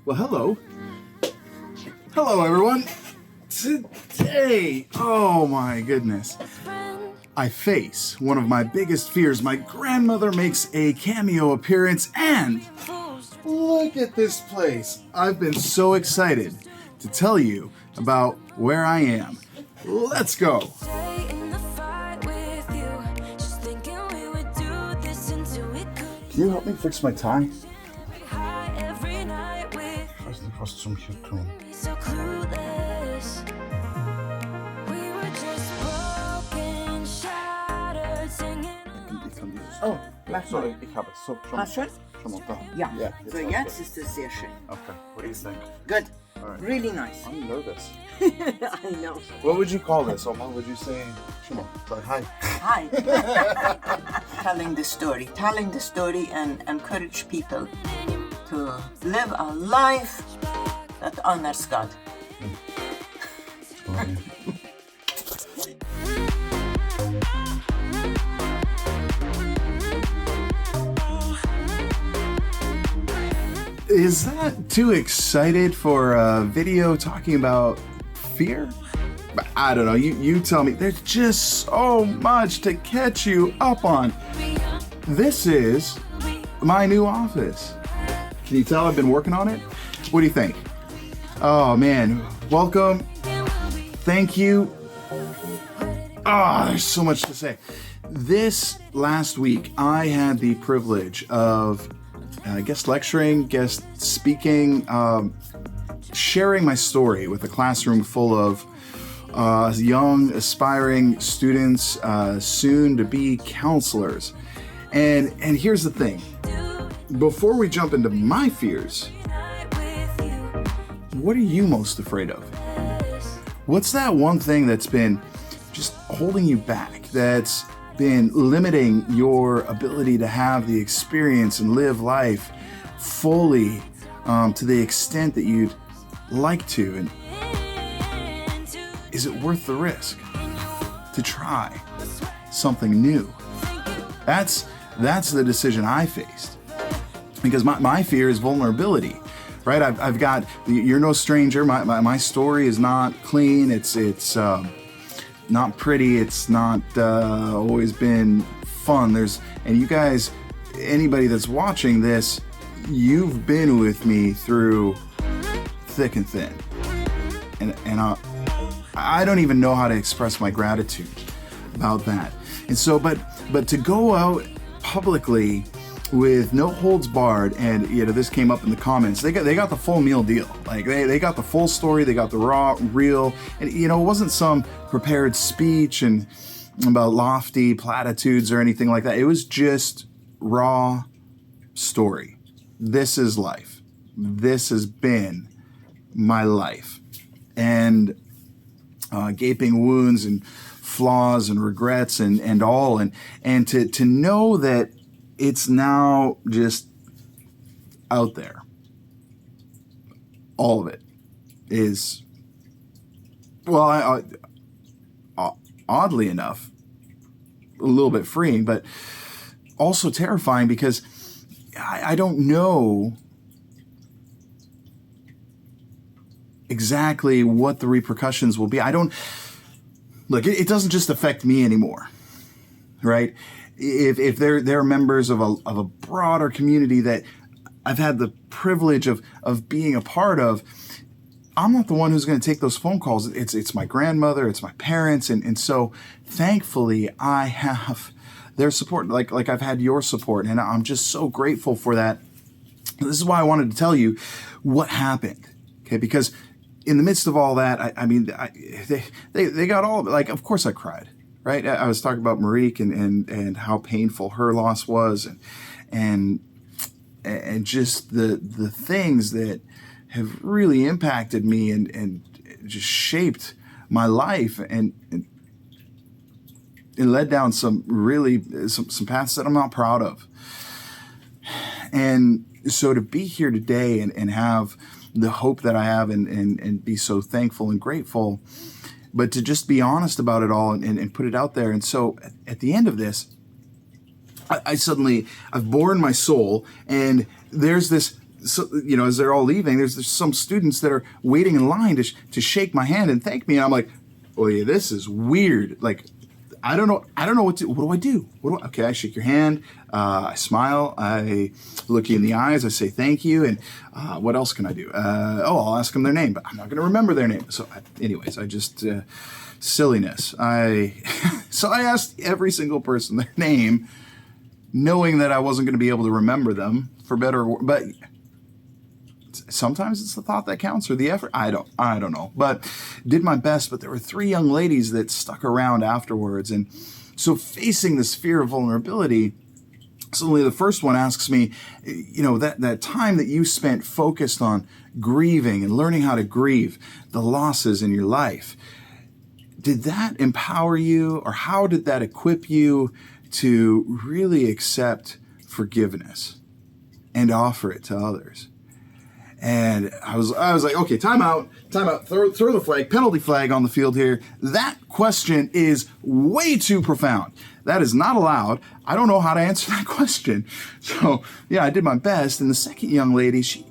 Well, hello. Hello, everyone. Today, oh my goodness, I face one of my biggest fears. My grandmother makes a cameo appearance, and look at this place. I've been so excited to tell you about where I am. Let's go. Can you help me fix my tie? Oh, Sorry, ich habe es. So, Passt schon? schon mal da. Ja. Yeah, So, jetzt ist es sehr schön. Okay, what do you think? Good. All right. Really nice. I'm nervous. I know. What would you call this, Oma? Would you say, come on, say hi. Hi. Telling the story and encourage people to live a life that honors God. Is that too excited for a video talking about fear? I don't know, you tell me. There's just so much to catch you up on. This is my new office. Can you tell I've been working on it? What do you think? Oh man, welcome. Thank you. There's so much to say. This last week, I had the privilege of guest lecturing, guest speaking, sharing my story with a classroom full of young, aspiring students, soon to be counselors. And here's the thing. Before we jump into my fears, what are you most afraid of? What's that one thing that's been just holding you back, that's been limiting your ability to have the experience and live life fully to the extent that you'd like to? And is it worth the risk to try something new? That's the decision I faced, because my fear is vulnerability, right? I've got, you're no stranger. My story is not clean. It's not pretty. It's not always been fun. And you guys, anybody that's watching this, you've been with me through thick and thin. And I don't even know how to express my gratitude about that. And so, but to go out publicly with no holds barred, and this came up in the comments, they got the full meal deal. Like they got the full story, they got the raw, real, and it wasn't some prepared speech and about lofty platitudes or anything like that. It was just raw story. This is life. This has been my life, and gaping wounds and flaws and regrets and all, and to know that it's now just out there. All of it is, well, oddly enough, a little bit freeing, but also terrifying, because I don't know exactly what the repercussions will be. Look, it doesn't just affect me anymore, right? If they're members of a broader community that I've had the privilege of being a part of, I'm not the one who's going to take those phone calls. It's my grandmother, it's my parents, and so thankfully I have their support, like I've had your support, and I'm just so grateful for that. This is why I wanted to tell you what happened, okay? Because in the midst of all that, they got all of it. Like, of course I cried. Right, I was talking about Marique and how painful her loss was, and just the things that have really impacted me and just shaped my life, and it led down some paths that I'm not proud of. And so to be here today and have the hope that I have and be so thankful and grateful, but to just be honest about it all and put it out there. And so at the end of this, I've borne my soul, and there's this so, as they're all leaving, there's some students that are waiting in line to shake my hand and thank me. And I'm like, oh yeah, this is weird. Like, I don't know what do I do? Okay, I shake your hand, I smile, I look you in the eyes, I say thank you, and what else can I do? I'll ask them their name, but I'm not going to remember their name. So, I just silliness. So I asked every single person their name, knowing that I wasn't going to be able to remember them for better or worse. But sometimes it's the thought that counts or the effort. I don't know, but did my best. But there were 3 young ladies that stuck around afterwards. And so facing this fear of vulnerability, suddenly the first one asks me, that time that you spent focused on grieving and learning how to grieve the losses in your life, did that empower you, or how did that equip you to really accept forgiveness and offer it to others? And I was like, okay, time out, throw the flag, penalty flag on the field here. That question is way too profound. That is not allowed. I don't know how to answer that question. So yeah, I did my best. And the second young lady, she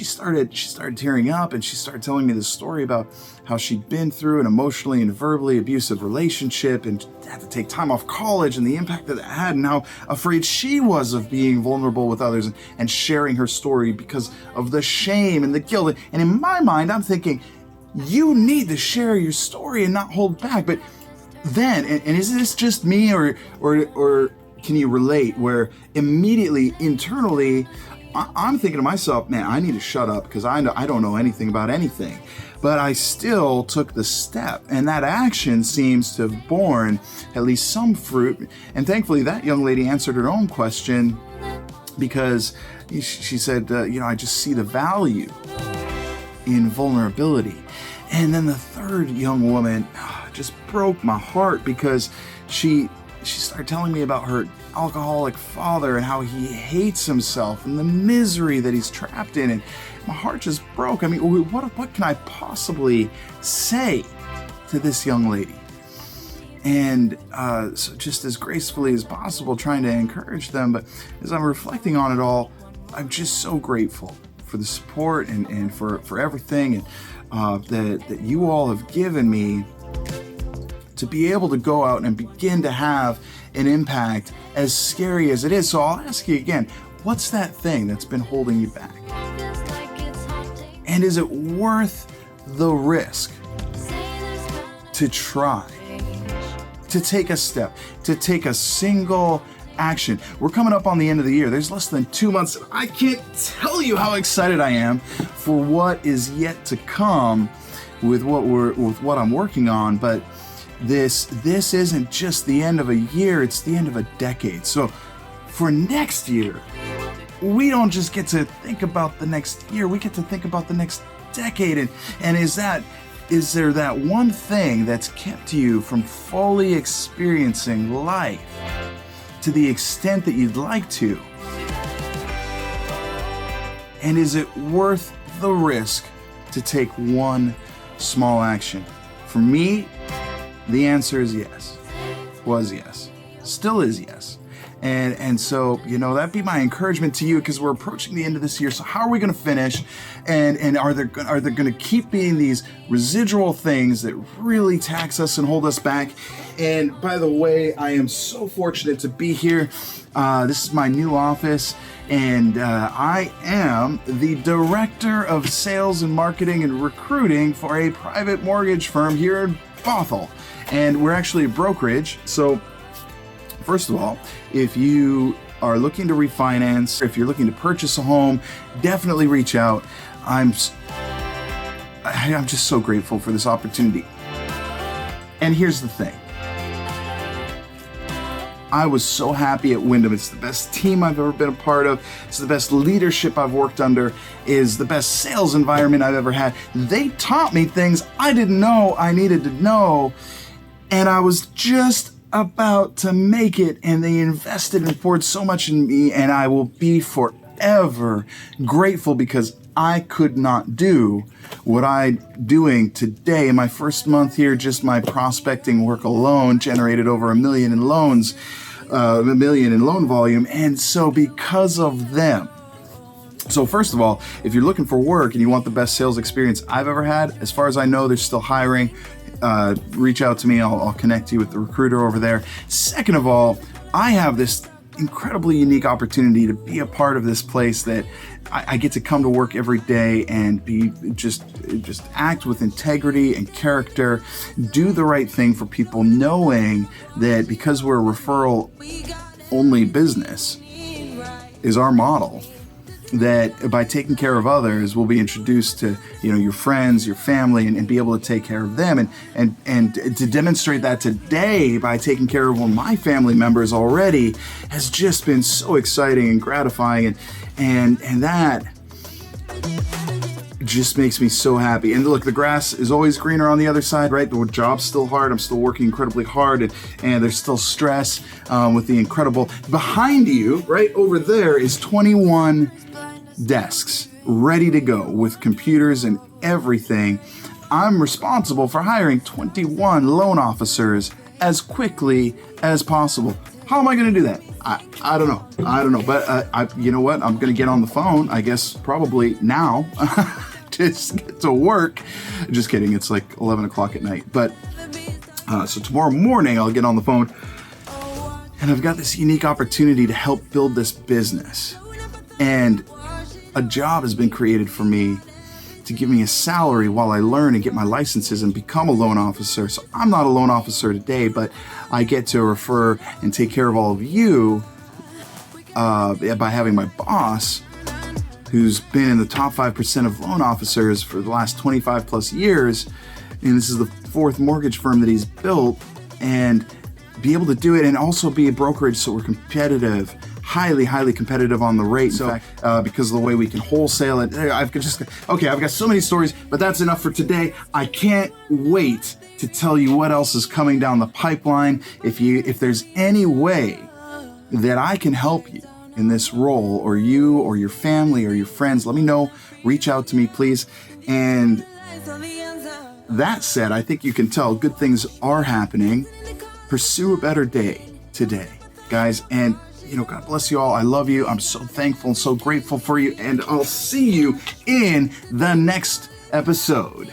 started tearing up, and she started telling me this story about how she'd been through an emotionally and verbally abusive relationship and had to take time off college, and the impact that it had, and how afraid she was of being vulnerable with others and sharing her story because of the shame and the guilt. And in my mind, I'm thinking, you need to share your story and not hold back. But then, and is this just me, or can you relate, where immediately internally I'm thinking to myself, man, I need to shut up because I don't know anything about anything. But I still took the step, and that action seems to have borne at least some fruit. And thankfully, that young lady answered her own question, because she said, I just see the value in vulnerability. And then the third young woman just broke my heart, because she started telling me about her alcoholic father and how he hates himself and the misery that he's trapped in. And my heart just broke. I mean, what can I possibly say to this young lady? And so just as gracefully as possible, trying to encourage them. But as I'm reflecting on it all, I'm just so grateful for the support and for everything that you all have given me to be able to go out and begin to have an impact, as scary as it is. So I'll ask you again, what's that thing that's been holding you back? And is it worth the risk to try, to take a step, to take a single action? We're coming up on the end of the year. There's less than 2 months. I can't tell you how excited I am for what is yet to come with what I'm working on. But this isn't just the end of a year, it's the end of a decade. So for next year, we don't just get to think about the next year, we get to think about the next decade. And is there that one thing that's kept you from fully experiencing life to the extent that you'd like to? And is it worth the risk to take one small action? For me, the answer is yes. Was yes. Still is yes. And so, that'd be my encouragement to you, because we're approaching the end of this year. So how are we going to finish? And are there going to keep being these residual things that really tax us and hold us back? And by the way, I am so fortunate to be here. This is my new office, and I am the Director of Sales and Marketing and Recruiting for a private mortgage firm here in Bothell. And we're actually a brokerage. So first of all, if you are looking to refinance, if you're looking to purchase a home, definitely reach out. I'm just so grateful for this opportunity. And here's the thing. I was so happy at Wyndham. It's the best team I've ever been a part of. It's the best leadership I've worked under. Is the best sales environment I've ever had. They taught me things I didn't know I needed to know. And I was just about to make it, and they invested and poured so much in me, and I will be forever grateful, because I could not do what I'm doing today. In my first month here, just my prospecting work alone generated over $1 million in loans, $1 million in loan volume. And so because of them, So first of all, if you're looking for work and you want the best sales experience I've ever had, as far as I know, they're still hiring. Reach out to me. I'll connect you with the recruiter over there. Second of all, I have this incredibly unique opportunity to be a part of this place that I get to come to work every day and be just act with integrity and character, do the right thing for people, knowing that because we're a referral only business is our model, that by taking care of others, we'll be introduced to, your friends, your family, and be able to take care of them. And to demonstrate that today by taking care of one of my family members already has just been so exciting and gratifying. And that just makes me so happy. And look, the grass is always greener on the other side, right? The job's still hard. I'm still working incredibly hard, and there's still stress with the incredible. Behind you, right over there, is 21 desks ready to go with computers and everything. I'm responsible for hiring 21 loan officers as quickly as possible. How am I going to do that? I don't know. But you know what? I'm going to get on the phone, I guess, probably now. Just get to work. Just kidding. It's like 11 o'clock at night. But so tomorrow morning, I'll get on the phone. And I've got this unique opportunity to help build this business. And a job has been created for me to give me a salary while I learn and get my licenses and become a loan officer. So I'm not a loan officer today, but I get to refer and take care of all of you by having my boss, who's been in the top 5% of loan officers for the last 25 plus years. And this is the fourth mortgage firm that he's built, and be able to do it and also be a brokerage. So we're competitive, highly competitive on the rate. So because of the way we can wholesale it, I've got so many stories, but that's enough for today. I can't wait to tell you what else is coming down the pipeline. If there's any way that I can help you in this role, or you or your family or your friends, let me know. Reach out to me, please. And that said, I think you can tell good things are happening. Pursue a better day today, guys. And God bless you all. I love you. I'm so thankful and so grateful for you. And I'll see you in the next episode.